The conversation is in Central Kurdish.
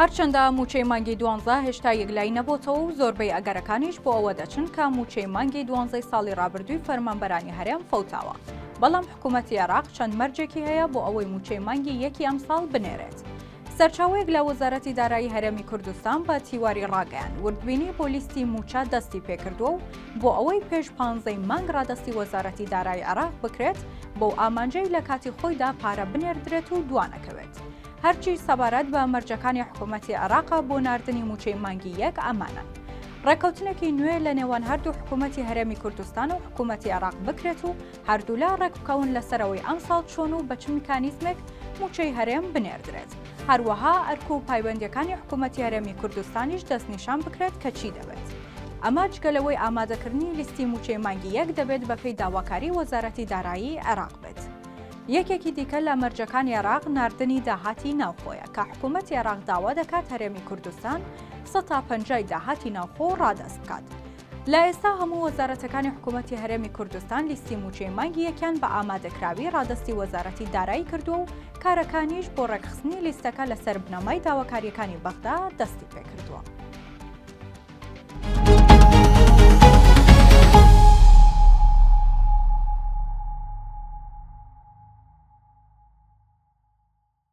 هەرچەندە موچەی مانگی 12 هێشتا یەکلای نەبووتەوە و زۆربەی ئەگەرەکانیش بۆ ئەوە دەچن کە موچەی مانگی 12 ساڵی ڕابردووی فەرمانبەرانی هەرێم فەوتاوە. بەڵام حکوومەتی عێراق چەند مەرجێکی هەیە بۆ ئەوەی موچەی مانگی یەکی ئەم ساڵ بنێرێت. سەرچاوەیەک لە وەزارەتی دارایی هەرێمی کوردستان بە تیواری ڕاگەیاند وردبینی بۆ لیستی موچە دەستی پێکردووە و بۆ ئەوەی پێش 15 مانگ ڕادەستی وەزارەتی دارایی عێراق بکرێت بۆ ئامانجەی لە کاتی خۆیدا پارە بنێردرێت و دوانەکەوێت. هەرچی سەبارەت بە مەرجەکانی حکوومەتی عێراق بۆ ناردنی موچەی مانگی یەک ئەمانە. ڕێکەوتنێکی نوێ لە نێوان هەردوو حکوومەتی هەرێمی کوردستان و حکوومەتی عێراق بکرێت و هەردوولا ڕێکبکەون لەسەرەوەی ئەم ساڵ چۆن و بە چ میکانیزمێک موچەی هەرێم بنێردرێت. هەروەها ئەرک و پایبەندیەکانی حکوومەتی هەرێمی کوردستانیش دەستنیشان بکرێت کە چی دەبێت. ئەمە جگەلەوەی ئامادەکردنی لیستی موچەی مانگی یەک دەبێت بەپێی داواکاری وەزارەتی دارایی عێراق بێت. یەکێکی دیکە لە مەرجەکانی عێراق ناردنی داهاتی ناوخۆیە کە حکوومەتی عێراق داوا دەکات هەرێمی کوردستان 150 داهاتی ناوخۆ ڕادەست بکات. لە ئێستا هەموو وەزارەتەکانی حکوومەتی هەرێمی کوردستان لیستی موچەی مانگی یەکیان بە ئامادەکراوی ڕادەستی وەزارەتی دارایی کردووە و کارەکانیش بۆ ڕێکخستنی لیستەکە لەسەر بنەمای داواکاریەکانی بەغدا دەستی پێکردووە.